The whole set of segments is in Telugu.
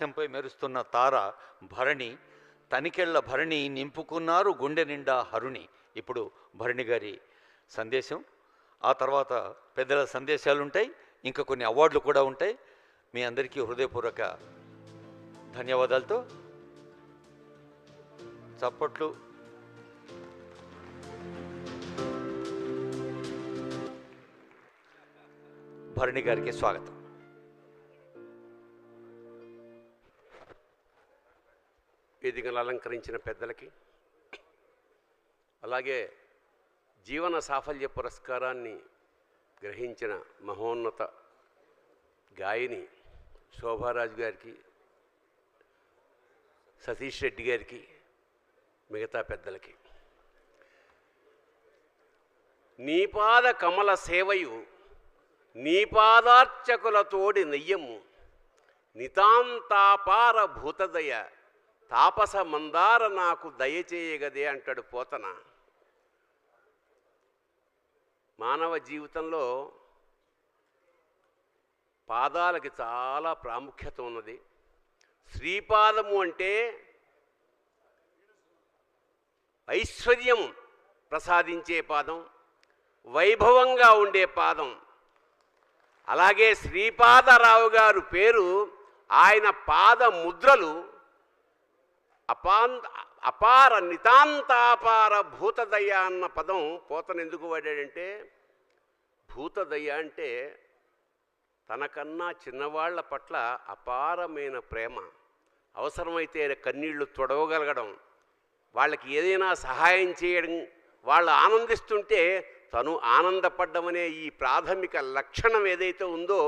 ఆకాశంపై మెరుస్తున్న తార భరణి, తనికెళ్ల భరణి నింపుకున్నారు గుండె నిండా హరుణి. ఇప్పుడు భరణి గారి సందేశం, ఆ తర్వాత పెద్దల సందేశాలు ఉంటాయి, ఇంకా కొన్ని అవార్డులు కూడా ఉంటాయి. మీ అందరికీ హృదయపూర్వక ధన్యవాదాలతో చప్పట్లు. భరణి గారికి స్వాగతం. వేదికను అలంకరించిన పెద్దలకి, అలాగే జీవన సాఫల్య పురస్కారాన్ని గ్రహించిన మహోన్నత గాయని శోభారాజు గారికి, సతీష్ రెడ్డి గారికి, మిగతా పెద్దలకి, నీపాద కమల సేవయు నీపాదార్చకుల తోడి నెయ్యము నితాంతాపార భూతదయ తాపస మందార నాకు దయచేయగదే అంటాడు పోతన. మానవ జీవితంలో పాదాలకి చాలా ప్రాముఖ్యత ఉన్నది. శ్రీపాదము అంటే ఐశ్వర్యం ప్రసాదించే పాదం, వైభవంగా ఉండే పాదం. అలాగే శ్రీపాదరావు గారు పేరు, ఆయన పాద ముద్రలు అపార నితాంతాపార భూతదయ అన్న పదం పోతన ఎందుకు వాడాడంటే, భూతదయ అంటే తనకన్నా చిన్నవాళ్ల పట్ల అపారమైన ప్రేమ, అవసరమైతే కన్నీళ్లు తొడవగలగడం, వాళ్ళకి ఏదైనా సహాయం చేయడం, వాళ్ళు ఆనందిస్తుంటే తను ఆనందపడ్డమనే ఈ ప్రాథమిక లక్షణం ఏదైతే ఉందో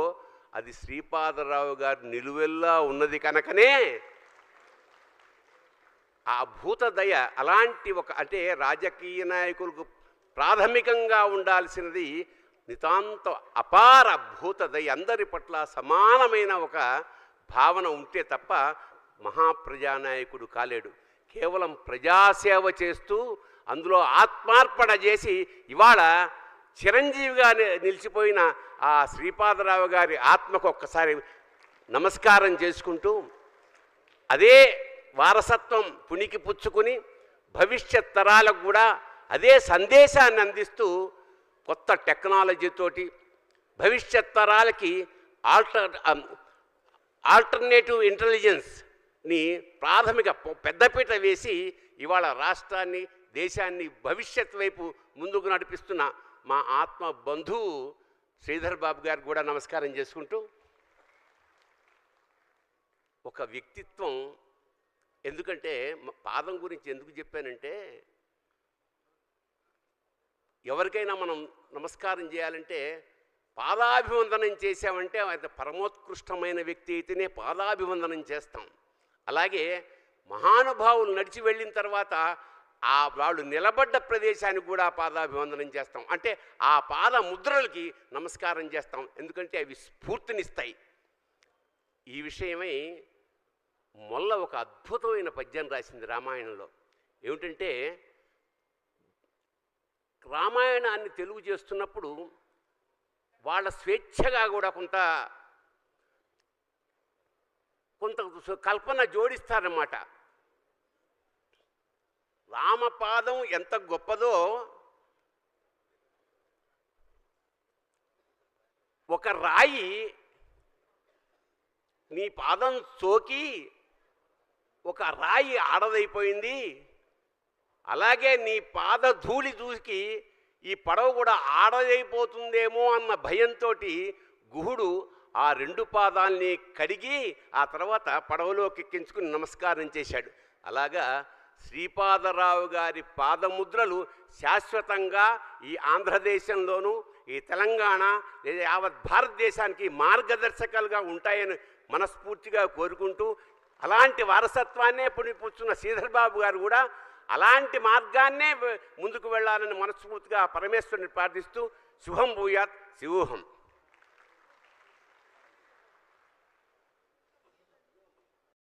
అది శ్రీపాదరావు గారు నిలువెల్లా ఉన్నది కనుకనే ఆ భూతదయ అలాంటి ఒక, అంటే రాజకీయ నాయకులకు ప్రాథమికంగా ఉండాల్సినది నితాంత అపార భూతదయ, అందరి పట్ల సమానమైన ఒక భావన ఉంటే తప్ప మహాప్రజానాయకుడు కాలేడు. కేవలం ప్రజాసేవ చేస్తూ అందులో ఆత్మార్పణ చేసి ఇవాళ చిరంజీవిగా నిలిచిపోయిన ఆ శ్రీపాదరావు గారి ఆత్మకు ఒక్కసారి నమస్కారం చేసుకుంటూ, అదే వారసత్వం పుణికి పుచ్చుకుని భవిష్యత్ తరాలకు కూడా అదే సందేశాన్ని అందిస్తూ కొత్త టెక్నాలజీతోటి భవిష్యత్ తరాలకి ఆల్టర్నేటివ్ ఇంటెలిజెన్స్ని ప్రాథమిక పెద్దపీట వేసి ఇవాళ రాష్ట్రాన్ని, దేశాన్ని భవిష్యత్ వైపు ముందుకు నడిపిస్తున్న మా ఆత్మ బంధువు శ్రీధర్ బాబు గారికి కూడా నమస్కారం చేసుకుంటూ, ఒక వ్యక్తిత్వం, ఎందుకంటే పాదం గురించి ఎందుకు చెప్పానంటే, ఎవరికైనా మనం నమస్కారం చేయాలంటే పాదాభివందనం చేసామంటే అది పరమోత్కృష్టమైన వ్యక్తి అయితేనే పాదాభివందనం చేస్తాం. అలాగే మహానుభావులు నడిచి వెళ్ళిన తర్వాత వాళ్ళు నిలబడ్డ ప్రదేశానికి కూడా పాదాభివందనం చేస్తాం, అంటే ఆ పాద ముద్రలకి నమస్కారం చేస్తాం, ఎందుకంటే అవి స్ఫూర్తినిస్తాయి. ఈ విషయమై మొల్ల ఒక అద్భుతమైన పద్యం రాసింది రామాయణంలో. ఏమిటంటే, రామాయణాన్ని తెలుగు చేస్తున్నప్పుడు వాళ్ళ స్వేచ్ఛగా కూడా కొంత కల్పన జోడిస్తారన్నమాట. రామపాదం ఎంత గొప్పదో, ఒక రాయి నీ పాదం సోకి ఒక రాయి ఆడదైపోయింది, అలాగే నీ పాద ధూళి దూకి ఈ పడవ కూడా ఆడదైపోతుందేమో అన్న భయంతో గుహుడు ఆ రెండు పాదాల్ని కడిగి ఆ తర్వాత పడవలోకి ఎక్కించుకుని నమస్కారం చేశాడు. అలాగా శ్రీపాదరావు గారి పాదముద్రలు శాశ్వతంగా ఈ ఆంధ్రదేశంలోనూ, ఈ తెలంగాణ లేదా యావత్ భారతదేశానికి మార్గదర్శకాలుగా ఉంటాయని మనస్ఫూర్తిగా కోరుకుంటూ, అలాంటి వారసత్వాన్నే పుణిపుచ్చున్న శ్రీధర్ బాబు గారు కూడా అలాంటి మార్గాన్నే ముందుకు వెళ్ళాలని మనస్ఫూర్తిగా పరమేశ్వరుని ప్రార్థిస్తూ, శుభం భూయాత్, శివోహం.